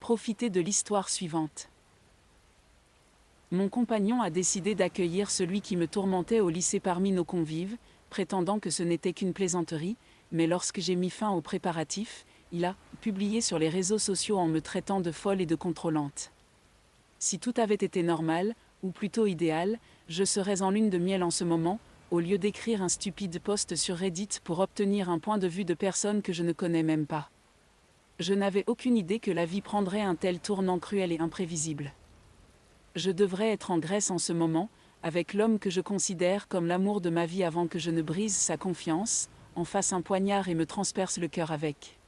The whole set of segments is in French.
Profitez de l'histoire suivante. Mon compagnon a décidé d'accueillir celui qui me tourmentait au lycée parmi nos convives, prétendant que ce n'était qu'une plaisanterie, mais lorsque j'ai mis fin aux préparatifs, il a publié sur les réseaux sociaux en me traitant de folle et de contrôlante. Si tout avait été normal, ou plutôt idéal, je serais en lune de miel en ce moment, au lieu d'écrire un stupide post sur Reddit pour obtenir un point de vue de personne que je ne connais même pas. Je n'avais aucune idée que la vie prendrait un tel tournant cruel et imprévisible. Je devrais être en Grèce en ce moment, avec l'homme que je considère comme l'amour de ma vie avant que je ne brise sa confiance, en fasse un poignard et me transperce le cœur avec.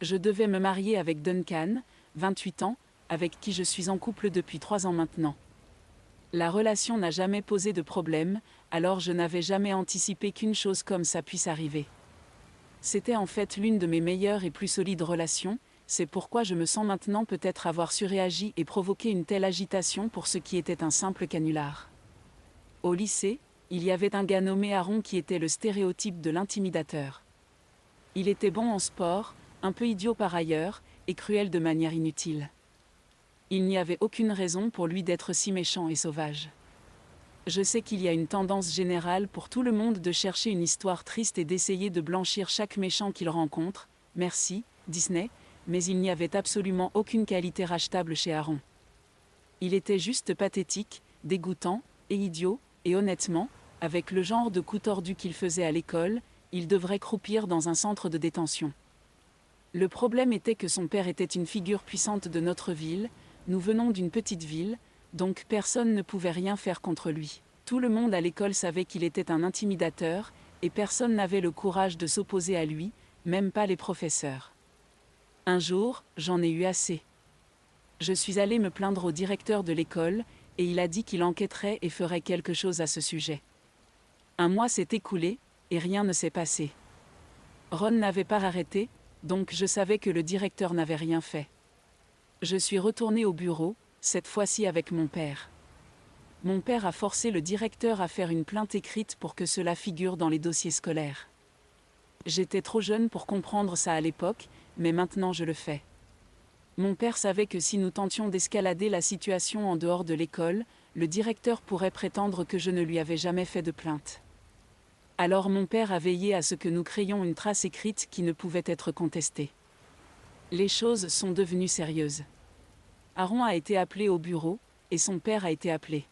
Je devais me marier avec Duncan, 28 ans, avec qui je suis en couple depuis 3 ans maintenant. La relation n'a jamais posé de problème, alors je n'avais jamais anticipé qu'une chose comme ça puisse arriver. C'était en fait l'une de mes meilleures et plus solides relations, c'est pourquoi je me sens maintenant peut-être avoir surréagi et provoqué une telle agitation pour ce qui était un simple canular. Au lycée, il y avait un gars nommé Aaron qui était le stéréotype de l'intimidateur. Il était bon en sport, un peu idiot par ailleurs, et cruel de manière inutile. Il n'y avait aucune raison pour lui d'être si méchant et sauvage. Je sais qu'il y a une tendance générale pour tout le monde de chercher une histoire triste et d'essayer de blanchir chaque méchant qu'il rencontre, merci, Disney, mais il n'y avait absolument aucune qualité rachetable chez Aaron. Il était juste pathétique, dégoûtant, et idiot, et honnêtement, avec le genre de coup tordu qu'il faisait à l'école, il devrait croupir dans un centre de détention. Le problème était que son père était une figure puissante de notre ville, nous venons d'une petite ville, donc personne ne pouvait rien faire contre lui. Tout le monde à l'école savait qu'il était un intimidateur, et personne n'avait le courage de s'opposer à lui, même pas les professeurs. Un jour, j'en ai eu assez. Je suis allée me plaindre au directeur de l'école, et il a dit qu'il enquêterait et ferait quelque chose à ce sujet. 1 mois s'est écoulé, et rien ne s'est passé. Ron n'avait pas arrêté, donc je savais que le directeur n'avait rien fait. Je suis retournée au bureau, cette fois-ci avec mon père. Mon père a forcé le directeur à faire une plainte écrite pour que cela figure dans les dossiers scolaires. J'étais trop jeune pour comprendre ça à l'époque, mais maintenant je le fais. Mon père savait que si nous tentions d'escalader la situation en dehors de l'école, le directeur pourrait prétendre que je ne lui avais jamais fait de plainte. Alors mon père a veillé à ce que nous créions une trace écrite qui ne pouvait être contestée. Les choses sont devenues sérieuses. Aaron a été appelé au bureau, et son père a été appelé.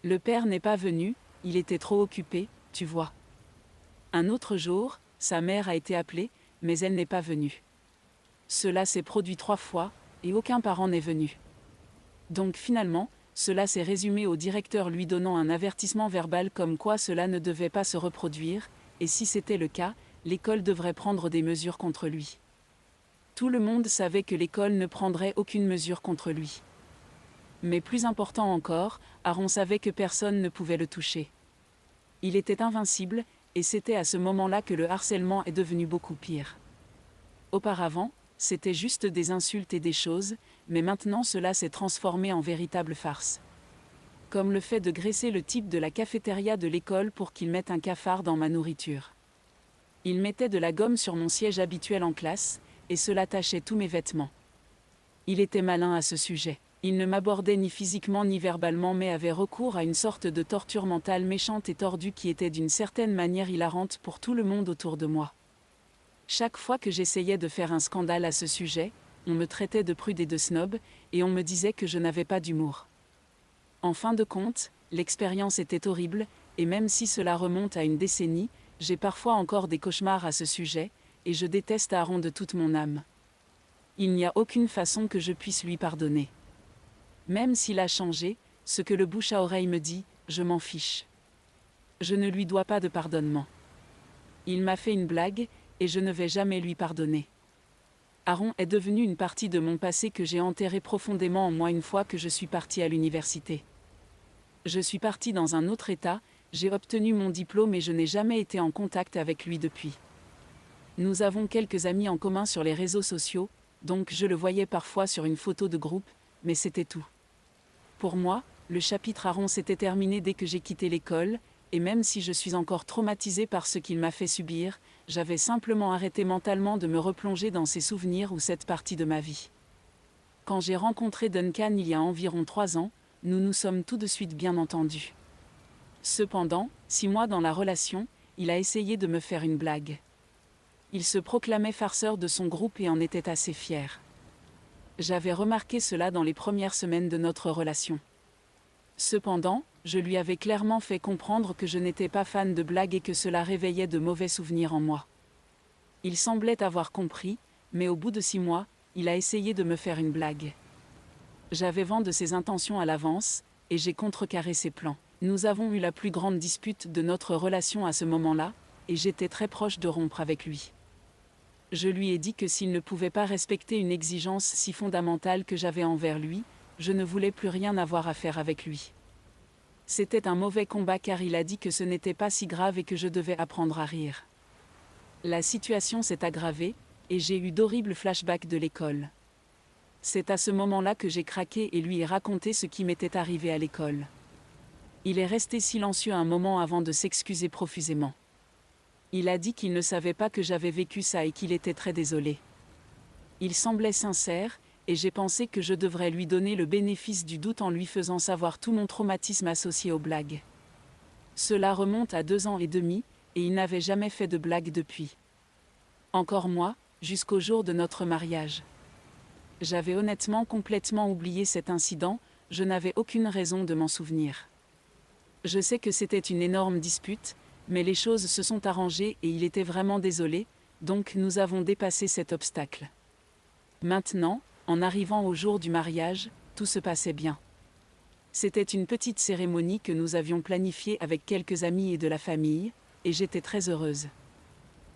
Le père n'est pas venu, il était trop occupé, tu vois. Un autre jour, sa mère a été appelée, mais elle n'est pas venue. Cela s'est produit 3 fois, et aucun parent n'est venu. Donc finalement, cela s'est résumé au directeur lui donnant un avertissement verbal comme quoi cela ne devait pas se reproduire, et si c'était le cas, l'école devrait prendre des mesures contre lui. Tout le monde savait que l'école ne prendrait aucune mesure contre lui. Mais plus important encore, Aaron savait que personne ne pouvait le toucher. Il était invincible, et c'était à ce moment-là que le harcèlement est devenu beaucoup pire. Auparavant, c'était juste des insultes et des choses, mais maintenant cela s'est transformé en véritable farce. Comme le fait de graisser le type de la cafétéria de l'école pour qu'il mette un cafard dans ma nourriture. Il mettait de la gomme sur mon siège habituel en classe, et cela tachait tous mes vêtements. Il était malin à ce sujet. Il ne m'abordait ni physiquement ni verbalement mais avait recours à une sorte de torture mentale méchante et tordue qui était d'une certaine manière hilarante pour tout le monde autour de moi. Chaque fois que j'essayais de faire un scandale à ce sujet, on me traitait de prude et de snob, et on me disait que je n'avais pas d'humour. En fin de compte, l'expérience était horrible, et même si cela remonte à une décennie, j'ai parfois encore des cauchemars à ce sujet, et je déteste Aaron de toute mon âme. Il n'y a aucune façon que je puisse lui pardonner. Même s'il a changé, ce que le bouche à oreille me dit, je m'en fiche. Je ne lui dois pas de pardonnement. Il m'a fait une blague, et je ne vais jamais lui pardonner. Aaron est devenu une partie de mon passé que j'ai enterré profondément en moi une fois que je suis partie à l'université. Je suis partie dans un autre état, j'ai obtenu mon diplôme et je n'ai jamais été en contact avec lui depuis. Nous avons quelques amis en commun sur les réseaux sociaux, donc je le voyais parfois sur une photo de groupe, mais c'était tout. Pour moi, le chapitre Aaron s'était terminé dès que j'ai quitté l'école, et même si je suis encore traumatisée par ce qu'il m'a fait subir, j'avais simplement arrêté mentalement de me replonger dans ces souvenirs ou cette partie de ma vie. Quand j'ai rencontré Duncan il y a environ 3 ans, nous nous sommes tout de suite bien entendus. Cependant, 6 mois dans la relation, il a essayé de me faire une blague. Il se proclamait farceur de son groupe et en était assez fier. J'avais remarqué cela dans les premières semaines de notre relation. Cependant, je lui avais clairement fait comprendre que je n'étais pas fan de blagues et que cela réveillait de mauvais souvenirs en moi. Il semblait avoir compris, mais au bout de 6 mois, il a essayé de me faire une blague. J'avais vent de ses intentions à l'avance, et j'ai contrecarré ses plans. Nous avons eu la plus grande dispute de notre relation à ce moment-là, et j'étais très proche de rompre avec lui. Je lui ai dit que s'il ne pouvait pas respecter une exigence si fondamentale que j'avais envers lui, je ne voulais plus rien avoir à faire avec lui. C'était un mauvais combat car il a dit que ce n'était pas si grave et que je devais apprendre à rire. La situation s'est aggravée, et j'ai eu d'horribles flashbacks de l'école. C'est à ce moment-là que j'ai craqué et lui ai raconté ce qui m'était arrivé à l'école. Il est resté silencieux un moment avant de s'excuser profusément. Il a dit qu'il ne savait pas que j'avais vécu ça et qu'il était très désolé. Il semblait sincère, et j'ai pensé que je devrais lui donner le bénéfice du doute en lui faisant savoir tout mon traumatisme associé aux blagues. Cela remonte à 2 ans et demi, et il n'avait jamais fait de blague depuis. Encore moi, jusqu'au jour de notre mariage. J'avais honnêtement complètement oublié cet incident, je n'avais aucune raison de m'en souvenir. Je sais que c'était une énorme dispute, mais les choses se sont arrangées et il était vraiment désolé, donc nous avons dépassé cet obstacle. Maintenant, en arrivant au jour du mariage, tout se passait bien. C'était une petite cérémonie que nous avions planifiée avec quelques amis et de la famille, et j'étais très heureuse.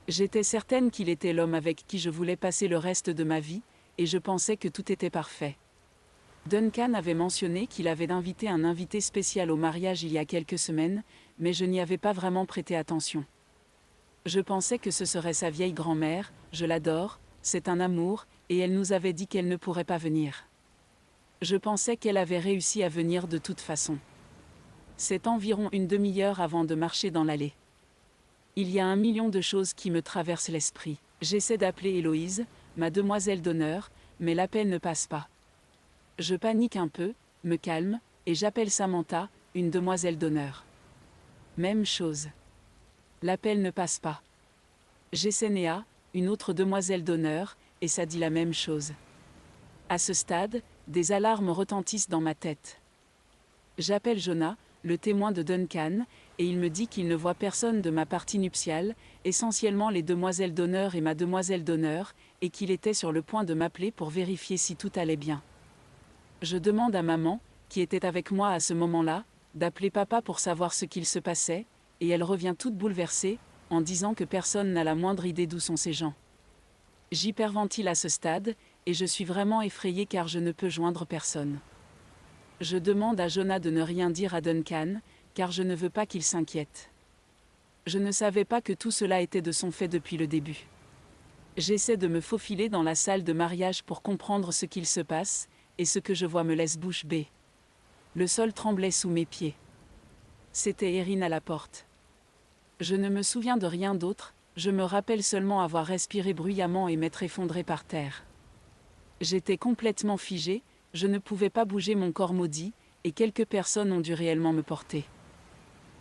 J'étais certaine qu'il était l'homme avec qui je voulais passer le reste de ma vie, et je pensais que tout était parfait. Duncan avait mentionné qu'il avait invité un invité spécial au mariage il y a quelques semaines, mais je n'y avais pas vraiment prêté attention. Je pensais que ce serait sa vieille grand-mère, je l'adore, c'est un amour, et elle nous avait dit qu'elle ne pourrait pas venir. Je pensais qu'elle avait réussi à venir de toute façon. C'est environ une demi-heure avant de marcher dans l'allée. Il y a 1 million de choses qui me traversent l'esprit. J'essaie d'appeler Héloïse, ma demoiselle d'honneur, mais l'appel ne passe pas. Je panique un peu, me calme, et j'appelle Samantha, une demoiselle d'honneur. Même chose. L'appel ne passe pas. J'essaie Néa, une autre demoiselle d'honneur, et ça dit la même chose. À ce stade, des alarmes retentissent dans ma tête. J'appelle Jonah, le témoin de Duncan, et il me dit qu'il ne voit personne de ma partie nuptiale, essentiellement les demoiselles d'honneur et ma demoiselle d'honneur, et qu'il était sur le point de m'appeler pour vérifier si tout allait bien. Je demande à maman, qui était avec moi à ce moment-là, d'appeler papa pour savoir ce qu'il se passait, et elle revient toute bouleversée, en disant que personne n'a la moindre idée d'où sont ces gens. J'hyperventile à ce stade, et je suis vraiment effrayée car je ne peux joindre personne. Je demande à Jonah de ne rien dire à Duncan, car je ne veux pas qu'il s'inquiète. Je ne savais pas que tout cela était de son fait depuis le début. J'essaie de me faufiler dans la salle de mariage pour comprendre ce qu'il se passe, et ce que je vois me laisse bouche bée. Le sol tremblait sous mes pieds. C'était Erin à la porte. Je ne me souviens de rien d'autre, je me rappelle seulement avoir respiré bruyamment et m'être effondrée par terre. J'étais complètement figée, je ne pouvais pas bouger mon corps maudit, et quelques personnes ont dû réellement me porter.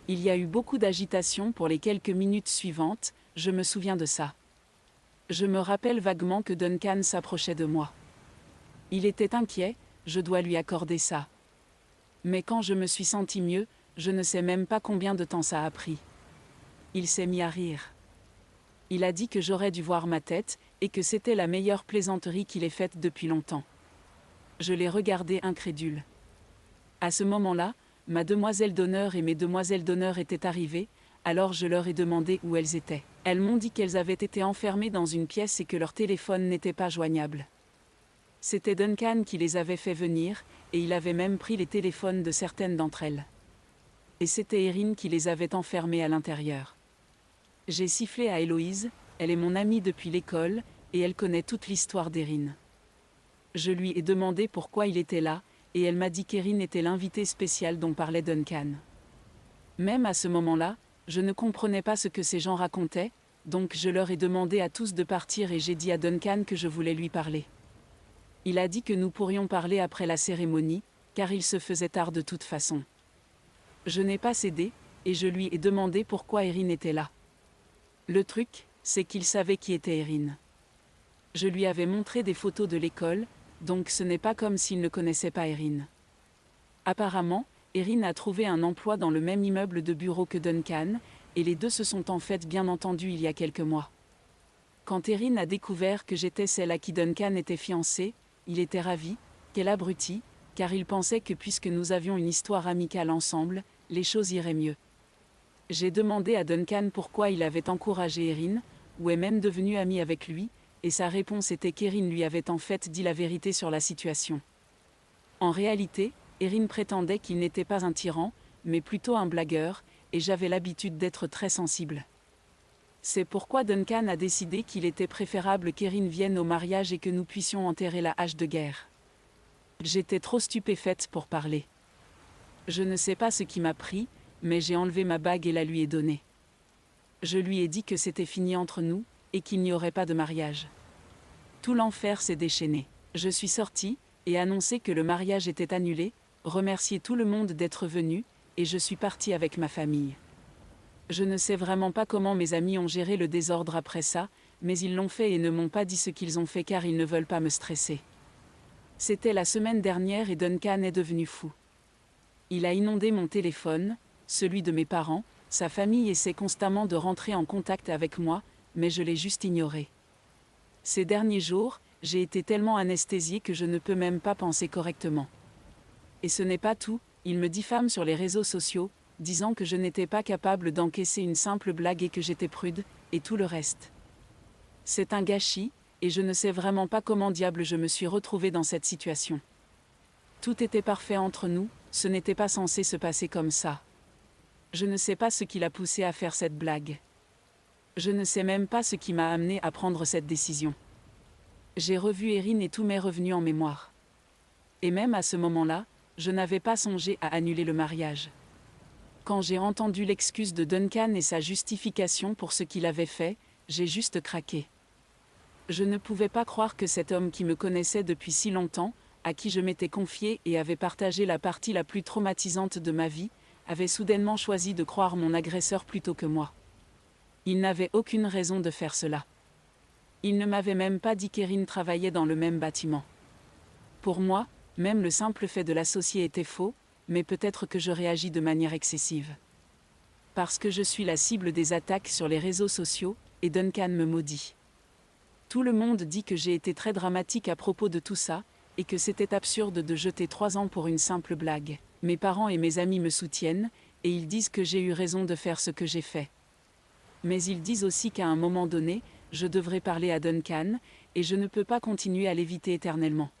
Il y a eu beaucoup d'agitation pour les quelques minutes suivantes, je me souviens de ça. Je me rappelle vaguement que Duncan s'approchait de moi. Il était inquiet, je dois lui accorder ça. Mais quand je me suis sentie mieux, je ne sais même pas combien de temps ça a pris. Il s'est mis à rire. Il a dit que j'aurais dû voir ma tête, et que c'était la meilleure plaisanterie qu'il ait faite depuis longtemps. Je l'ai regardé incrédule. À ce moment-là, ma demoiselle d'honneur et mes demoiselles d'honneur étaient arrivées, alors je leur ai demandé où elles étaient. Elles m'ont dit qu'elles avaient été enfermées dans une pièce et que leur téléphone n'était pas joignable. C'était Duncan qui les avait fait venir, et il avait même pris les téléphones de certaines d'entre elles. Et c'était Erin qui les avait enfermées à l'intérieur. J'ai sifflé à Héloïse, elle est mon amie depuis l'école, et elle connaît toute l'histoire d'Erin. Je lui ai demandé pourquoi il était là, et elle m'a dit qu'Erin était l'invité spécial dont parlait Duncan. Même à ce moment-là, je ne comprenais pas ce que ces gens racontaient, donc je leur ai demandé à tous de partir et j'ai dit à Duncan que je voulais lui parler. Il a dit que nous pourrions parler après la cérémonie, car il se faisait tard de toute façon. Je n'ai pas cédé, et je lui ai demandé pourquoi Erin était là. Le truc, c'est qu'il savait qui était Erin. Je lui avais montré des photos de l'école, donc ce n'est pas comme s'il ne connaissait pas Erin. Apparemment, Erin a trouvé un emploi dans le même immeuble de bureau que Duncan, et les deux se sont en fait bien entendus il y a quelques mois. Quand Erin a découvert que j'étais celle à qui Duncan était fiancé, il était ravi, quel abruti, car il pensait que puisque nous avions une histoire amicale ensemble, les choses iraient mieux. J'ai demandé à Duncan pourquoi il avait encouragé Erin, ou est même devenu ami avec lui, et sa réponse était qu'Erin lui avait en fait dit la vérité sur la situation. En réalité, Erin prétendait qu'il n'était pas un tyran, mais plutôt un blagueur, et j'avais l'habitude d'être très sensible. C'est pourquoi Duncan a décidé qu'il était préférable qu'Erin vienne au mariage et que nous puissions enterrer la hache de guerre. J'étais trop stupéfaite pour parler. Je ne sais pas ce qui m'a pris, mais j'ai enlevé ma bague et la lui ai donnée. Je lui ai dit que c'était fini entre nous, et qu'il n'y aurait pas de mariage. Tout l'enfer s'est déchaîné. Je suis sortie, et annoncé que le mariage était annulé, remercié tout le monde d'être venu, et je suis partie avec ma famille. Je ne sais vraiment pas comment mes amis ont géré le désordre après ça, mais ils l'ont fait et ne m'ont pas dit ce qu'ils ont fait car ils ne veulent pas me stresser. C'était la semaine dernière et Duncan est devenu fou. Il a inondé mon téléphone, celui de mes parents, sa famille essaie constamment de rentrer en contact avec moi, mais je l'ai juste ignoré. Ces derniers jours, j'ai été tellement anesthésiée que je ne peux même pas penser correctement. Et ce n'est pas tout, il me diffame sur les réseaux sociaux, disant que je n'étais pas capable d'encaisser une simple blague et que j'étais prude, et tout le reste. C'est un gâchis, et je ne sais vraiment pas comment diable je me suis retrouvée dans cette situation. Tout était parfait entre nous, ce n'était pas censé se passer comme ça. Je ne sais pas ce qui l'a poussé à faire cette blague. Je ne sais même pas ce qui m'a amené à prendre cette décision. J'ai revu Erin et tout m'est revenu en mémoire. Et même à ce moment-là, je n'avais pas songé à annuler le mariage. Quand j'ai entendu l'excuse de Duncan et sa justification pour ce qu'il avait fait, j'ai juste craqué. Je ne pouvais pas croire que cet homme qui me connaissait depuis si longtemps, à qui je m'étais confiée et avait partagé la partie la plus traumatisante de ma vie, avait soudainement choisi de croire mon agresseur plutôt que moi. Il n'avait aucune raison de faire cela. Il ne m'avait même pas dit qu'Erin travaillait dans le même bâtiment. Pour moi, même le simple fait de l'associer était faux, mais peut-être que je réagis de manière excessive. Parce que je suis la cible des attaques sur les réseaux sociaux, et Duncan me maudit. Tout le monde dit que j'ai été très dramatique à propos de tout ça, et que c'était absurde de jeter 3 ans pour une simple blague. Mes parents et mes amis me soutiennent, et ils disent que j'ai eu raison de faire ce que j'ai fait. Mais ils disent aussi qu'à un moment donné, je devrais parler à Duncan, et je ne peux pas continuer à l'éviter éternellement.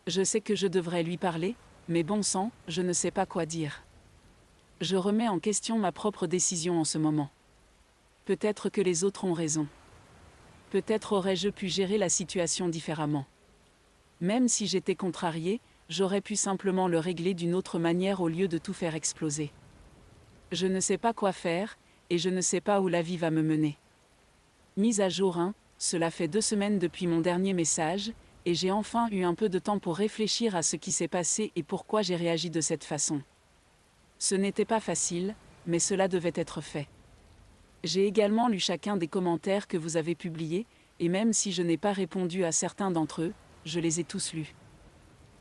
Je sais que je devrais lui parler, mais bon sang, je ne sais pas quoi dire. Je remets en question ma propre décision en ce moment. Peut-être que les autres ont raison. Peut-être aurais-je pu gérer la situation différemment. Même si j'étais contrariée, j'aurais pu simplement le régler d'une autre manière au lieu de tout faire exploser. Je ne sais pas quoi faire, et je ne sais pas où la vie va me mener. Mise à jour 1, cela fait 2 semaines depuis mon dernier message, et j'ai enfin eu un peu de temps pour réfléchir à ce qui s'est passé et pourquoi j'ai réagi de cette façon. Ce n'était pas facile, mais cela devait être fait. J'ai également lu chacun des commentaires que vous avez publiés, et même si je n'ai pas répondu à certains d'entre eux, je les ai tous lus.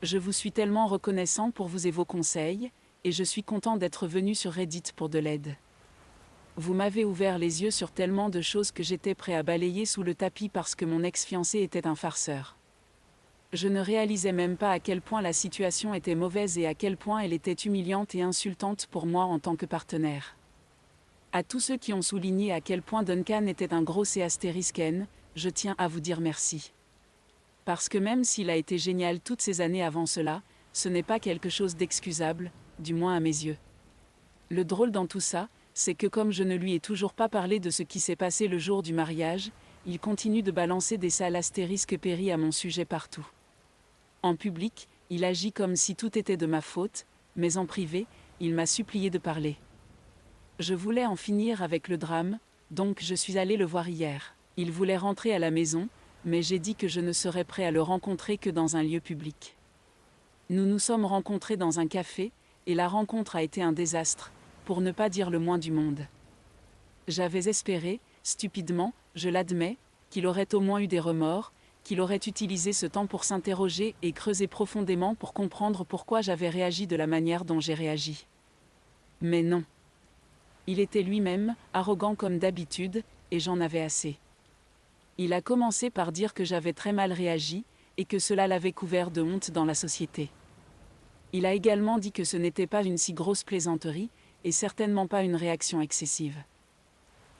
Je vous suis tellement reconnaissant pour vous et vos conseils, et je suis content d'être venu sur Reddit pour de l'aide. Vous m'avez ouvert les yeux sur tellement de choses que j'étais prêt à balayer sous le tapis parce que mon ex-fiancé était un farceur. Je ne réalisais même pas à quel point la situation était mauvaise et à quel point elle était humiliante et insultante pour moi en tant que partenaire. À tous ceux qui ont souligné à quel point Duncan était un gros C***N, je tiens à vous dire merci. Parce que même s'il a été génial toutes ces années avant cela, ce n'est pas quelque chose d'excusable, du moins à mes yeux. Le drôle dans tout ça, c'est que comme je ne lui ai toujours pas parlé de ce qui s'est passé le jour du mariage, il continue de balancer des sales astérisques péris à mon sujet partout. En public, il agit comme si tout était de ma faute, mais en privé, il m'a supplié de parler. Je voulais en finir avec le drame, donc je suis allée le voir hier. Il voulait rentrer à la maison, mais j'ai dit que je ne serais prêt à le rencontrer que dans un lieu public. Nous nous sommes rencontrés dans un café, et la rencontre a été un désastre, pour ne pas dire le moins du monde. J'avais espéré, stupidement, je l'admets, qu'il aurait au moins eu des remords, qu'il aurait utilisé ce temps pour s'interroger et creuser profondément pour comprendre pourquoi j'avais réagi de la manière dont j'ai réagi. Mais non. Il était lui-même, arrogant comme d'habitude, et j'en avais assez. Il a commencé par dire que j'avais très mal réagi, et que cela l'avait couvert de honte dans la société. Il a également dit que ce n'était pas une si grosse plaisanterie, et certainement pas une réaction excessive.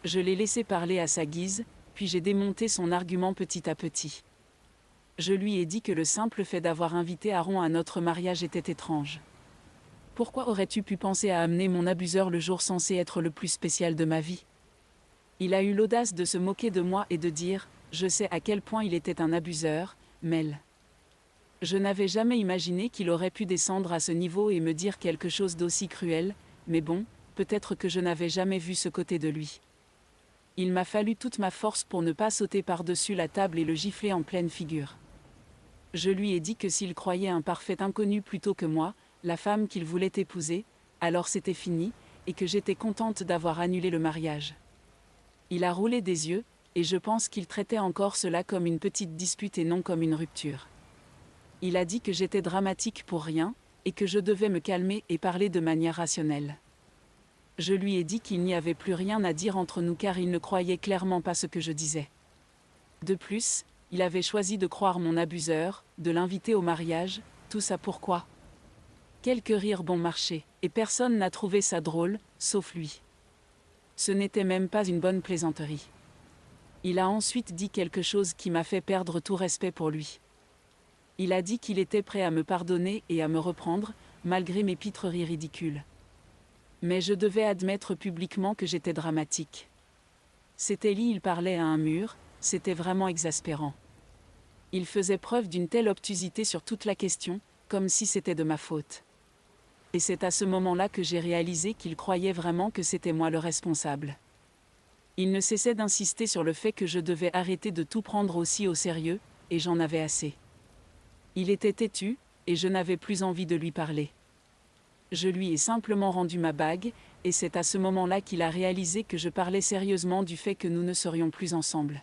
Je l'ai laissé parler à sa guise, puis j'ai démonté son argument petit à petit. Je lui ai dit que le simple fait d'avoir invité Aaron à notre mariage était étrange. Pourquoi aurais-tu pu penser à amener mon abuseur le jour censé être le plus spécial de ma vie ? Il a eu l'audace de se moquer de moi et de dire « Je sais à quel point il était un abuseur, Mel. » Je n'avais jamais imaginé qu'il aurait pu descendre à ce niveau et me dire quelque chose d'aussi cruel, mais bon, peut-être que je n'avais jamais vu ce côté de lui. Il m'a fallu toute ma force pour ne pas sauter par-dessus la table et le gifler en pleine figure. Je lui ai dit que s'il croyait un parfait inconnu plutôt que moi, la femme qu'il voulait épouser, alors c'était fini, et que j'étais contente d'avoir annulé le mariage. Il a roulé des yeux, et je pense qu'il traitait encore cela comme une petite dispute et non comme une rupture. Il a dit que j'étais dramatique pour rien, et que je devais me calmer et parler de manière rationnelle. Je lui ai dit qu'il n'y avait plus rien à dire entre nous car il ne croyait clairement pas ce que je disais. De plus, il avait choisi de croire mon abuseur, de l'inviter au mariage, tout ça pourquoi ? Quelques rires bon marché, et personne n'a trouvé ça drôle, sauf lui. Ce n'était même pas une bonne plaisanterie. Il a ensuite dit quelque chose qui m'a fait perdre tout respect pour lui. Il a dit qu'il était prêt à me pardonner et à me reprendre, malgré mes pitreries ridicules. Mais je devais admettre publiquement que j'étais dramatique. C'était lui, il parlait à un mur, c'était vraiment exaspérant. Il faisait preuve d'une telle obtusité sur toute la question, comme si c'était de ma faute. Et c'est à ce moment-là que j'ai réalisé qu'il croyait vraiment que c'était moi le responsable. Il ne cessait d'insister sur le fait que je devais arrêter de tout prendre aussi au sérieux, et j'en avais assez. Il était têtu, et je n'avais plus envie de lui parler. Je lui ai simplement rendu ma bague, et c'est à ce moment-là qu'il a réalisé que je parlais sérieusement du fait que nous ne serions plus ensemble.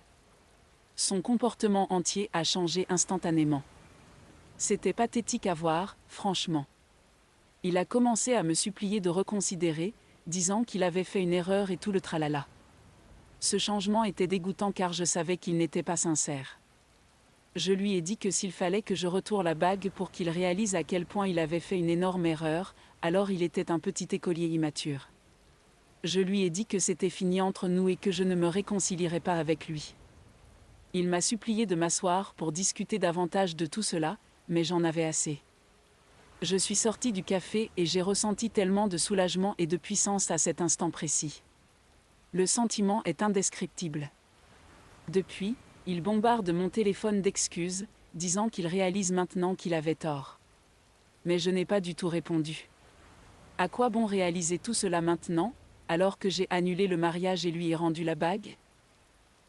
Son comportement entier a changé instantanément. C'était pathétique à voir, franchement. Il a commencé à me supplier de reconsidérer, disant qu'il avait fait une erreur et tout le tralala. Ce changement était dégoûtant car je savais qu'il n'était pas sincère. Je lui ai dit que s'il fallait que je retourne la bague pour qu'il réalise à quel point il avait fait une énorme erreur, alors il était un petit écolier immature. Je lui ai dit que c'était fini entre nous et que je ne me réconcilierais pas avec lui. Il m'a supplié de m'asseoir pour discuter davantage de tout cela, mais j'en avais assez. Je suis sortie du café et j'ai ressenti tellement de soulagement et de puissance à cet instant précis. Le sentiment est indescriptible. Depuis, il bombarde mon téléphone d'excuses, disant qu'il réalise maintenant qu'il avait tort. Mais je n'ai pas du tout répondu. À quoi bon réaliser tout cela maintenant, alors que j'ai annulé le mariage et lui ai rendu la bague ?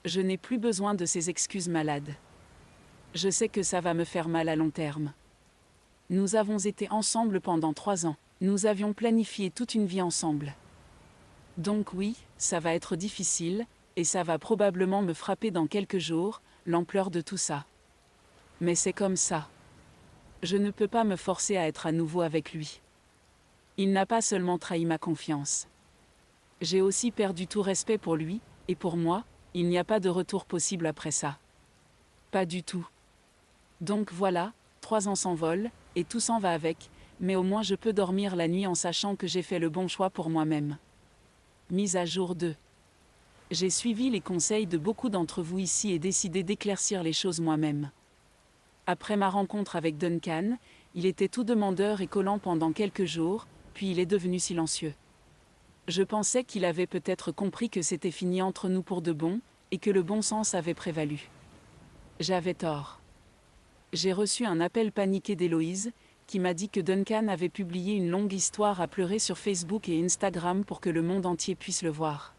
Je n'ai plus besoin de ces excuses malades. Je sais que ça va me faire mal à long terme. Nous avons été ensemble pendant 3 ans. Nous avions planifié toute une vie ensemble. Donc oui, ça va être difficile, et ça va probablement me frapper dans quelques jours, l'ampleur de tout ça. Mais c'est comme ça. Je ne peux pas me forcer à être à nouveau avec lui. Il n'a pas seulement trahi ma confiance. J'ai aussi perdu tout respect pour lui, et pour moi, il n'y a pas de retour possible après ça. Pas du tout. Donc voilà, 3 ans s'envolent, et tout s'en va avec, mais au moins je peux dormir la nuit en sachant que j'ai fait le bon choix pour moi-même. Mise à jour 2. J'ai suivi les conseils de beaucoup d'entre vous ici et décidé d'éclaircir les choses moi-même. Après ma rencontre avec Duncan, il était tout demandeur et collant pendant quelques jours, puis il est devenu silencieux. Je pensais qu'il avait peut-être compris que c'était fini entre nous pour de bon, et que le bon sens avait prévalu. J'avais tort. J'ai reçu un appel paniqué d'Héloïse, qui m'a dit que Duncan avait publié une longue histoire à pleurer sur Facebook et Instagram pour que le monde entier puisse le voir.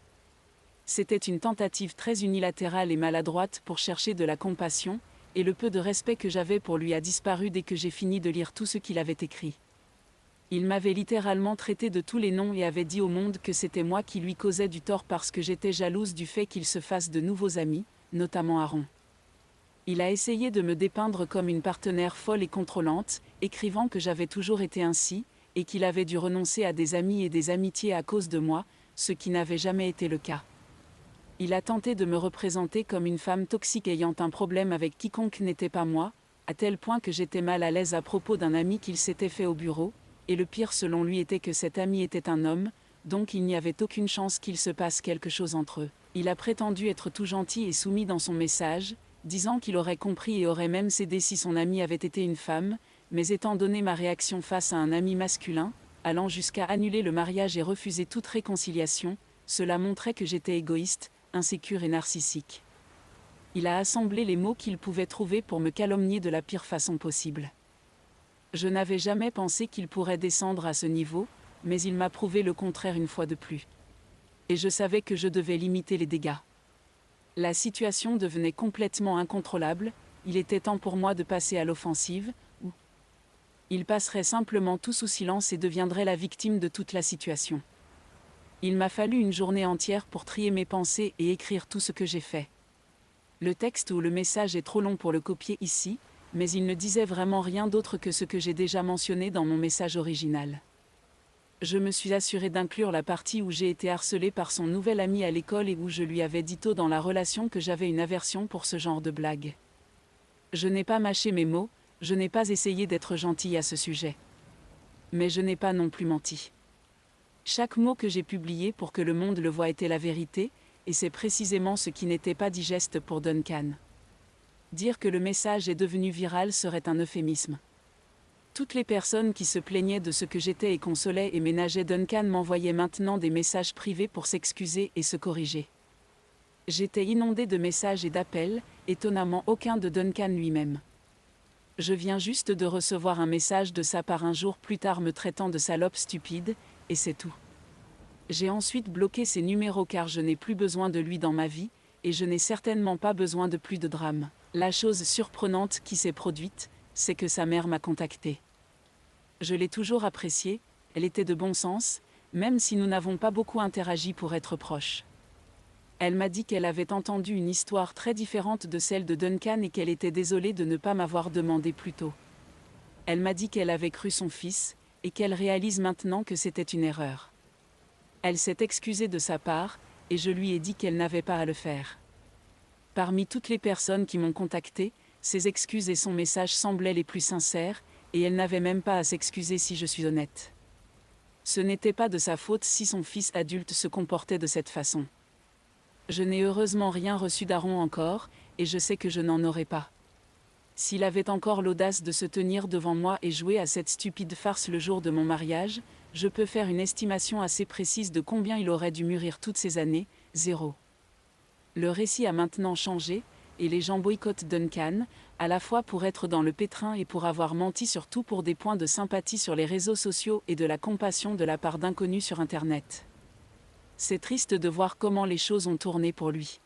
C'était une tentative très unilatérale et maladroite pour chercher de la compassion, et le peu de respect que j'avais pour lui a disparu dès que j'ai fini de lire tout ce qu'il avait écrit. Il m'avait littéralement traité de tous les noms et avait dit au monde que c'était moi qui lui causais du tort parce que j'étais jalouse du fait qu'il se fasse de nouveaux amis, notamment Aaron. Il a essayé de me dépeindre comme une partenaire folle et contrôlante, écrivant que j'avais toujours été ainsi, et qu'il avait dû renoncer à des amis et des amitiés à cause de moi, ce qui n'avait jamais été le cas. Il a tenté de me représenter comme une femme toxique ayant un problème avec quiconque n'était pas moi, à tel point que j'étais mal à l'aise à propos d'un ami qu'il s'était fait au bureau, et le pire selon lui était que cet ami était un homme, donc il n'y avait aucune chance qu'il se passe quelque chose entre eux. Il a prétendu être tout gentil et soumis dans son message, disant qu'il aurait compris et aurait même cédé si son ami avait été une femme, mais étant donné ma réaction face à un ami masculin, allant jusqu'à annuler le mariage et refuser toute réconciliation, cela montrait que j'étais égoïste, insécure et narcissique. Il a assemblé les mots qu'il pouvait trouver pour me calomnier de la pire façon possible. Je n'avais jamais pensé qu'il pourrait descendre à ce niveau, mais il m'a prouvé le contraire une fois de plus. Et je savais que je devais limiter les dégâts. La situation devenait complètement incontrôlable, il était temps pour moi de passer à l'offensive, ou il passerait simplement tout sous silence et deviendrait la victime de toute la situation. Il m'a fallu une journée entière pour trier mes pensées et écrire tout ce que j'ai fait. Le texte ou le message est trop long pour le copier ici, mais il ne disait vraiment rien d'autre que ce que j'ai déjà mentionné dans mon message original. Je me suis assuré d'inclure la partie où j'ai été harcelée par son nouvel ami à l'école et où je lui avais dit tôt dans la relation que j'avais une aversion pour ce genre de blague. Je n'ai pas mâché mes mots, je n'ai pas essayé d'être gentille à ce sujet. Mais je n'ai pas non plus menti. Chaque mot que j'ai publié pour que le monde le voie était la vérité, et c'est précisément ce qui n'était pas digeste pour Duncan. Dire que le message est devenu viral serait un euphémisme. Toutes les personnes qui se plaignaient de ce que j'étais et consolaient et ménageaient Duncan m'envoyaient maintenant des messages privés pour s'excuser et se corriger. J'étais inondée de messages et d'appels, étonnamment aucun de Duncan lui-même. Je viens juste de recevoir un message de sa part un jour plus tard me traitant de salope stupide, et c'est tout. J'ai ensuite bloqué ses numéros car je n'ai plus besoin de lui dans ma vie, et je n'ai certainement pas besoin de plus de drame. La chose surprenante qui s'est produite, c'est que sa mère m'a contacté. Je l'ai toujours appréciée, elle était de bon sens, même si nous n'avons pas beaucoup interagi pour être proches. Elle m'a dit qu'elle avait entendu une histoire très différente de celle de Duncan et qu'elle était désolée de ne pas m'avoir demandé plus tôt. Elle m'a dit qu'elle avait cru son fils, et qu'elle réalise maintenant que c'était une erreur. Elle s'est excusée de sa part, et je lui ai dit qu'elle n'avait pas à le faire. Parmi toutes les personnes qui m'ont contactée, ses excuses et son message semblaient les plus sincères, et elle n'avait même pas à s'excuser si je suis honnête. Ce n'était pas de sa faute si son fils adulte se comportait de cette façon. Je n'ai heureusement rien reçu d'Aaron encore, et je sais que je n'en aurai pas. S'il avait encore l'audace de se tenir devant moi et jouer à cette stupide farce le jour de mon mariage, je peux faire une estimation assez précise de combien il aurait dû mûrir toutes ces années, 0. Le récit a maintenant changé, et les gens boycottent Duncan, à la fois pour être dans le pétrin et pour avoir menti surtout pour des points de sympathie sur les réseaux sociaux et de la compassion de la part d'inconnus sur Internet. C'est triste de voir comment les choses ont tourné pour lui.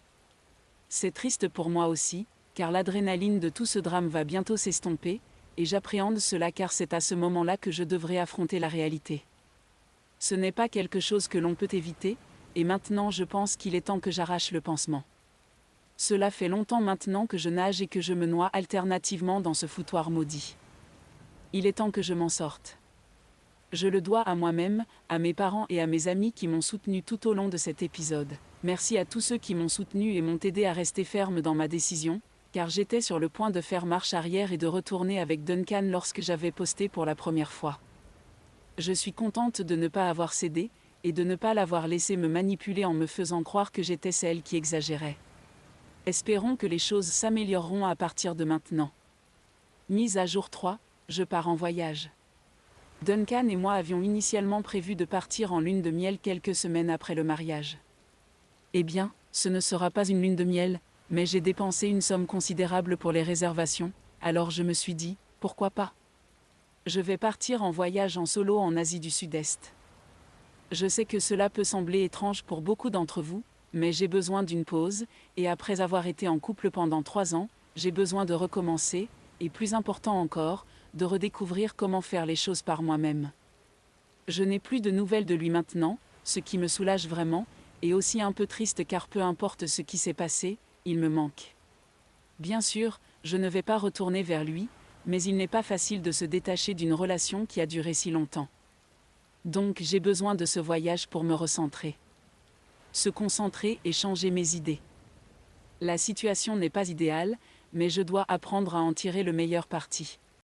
C'est triste pour moi aussi, car l'adrénaline de tout ce drame va bientôt s'estomper, et j'appréhende cela car c'est à ce moment-là que je devrais affronter la réalité. Ce n'est pas quelque chose que l'on peut éviter, et maintenant je pense qu'il est temps que j'arrache le pansement. Cela fait longtemps maintenant que je nage et que je me noie alternativement dans ce foutoir maudit. Il est temps que je m'en sorte. Je le dois à moi-même, à mes parents et à mes amis qui m'ont soutenu tout au long de cet épisode. Merci à tous ceux qui m'ont soutenu et m'ont aidé à rester ferme dans ma décision, car j'étais sur le point de faire marche arrière et de retourner avec Duncan lorsque j'avais posté pour la première fois. Je suis contente de ne pas avoir cédé, et de ne pas l'avoir laissé me manipuler en me faisant croire que j'étais celle qui exagérait. Espérons que les choses s'amélioreront à partir de maintenant. Mise à jour 3, je pars en voyage. Duncan et moi avions initialement prévu de partir en lune de miel quelques semaines après le mariage. Eh bien, ce ne sera pas une lune de miel, mais j'ai dépensé une somme considérable pour les réservations, alors je me suis dit, pourquoi pas ? Je vais partir en voyage en solo en Asie du Sud-Est. Je sais que cela peut sembler étrange pour beaucoup d'entre vous, Mais j'ai besoin d'une pause, et après avoir été en couple pendant 3 ans, j'ai besoin de recommencer, et plus important encore, de redécouvrir comment faire les choses par moi-même. Je n'ai plus de nouvelles de lui maintenant, ce qui me soulage vraiment, et aussi un peu triste car peu importe ce qui s'est passé, il me manque. Bien sûr, je ne vais pas retourner vers lui, mais il n'est pas facile de se détacher d'une relation qui a duré si longtemps. Donc j'ai besoin de ce voyage pour me recentrer. Se concentrer et changer mes idées. La situation n'est pas idéale, mais je dois apprendre à en tirer le meilleur parti.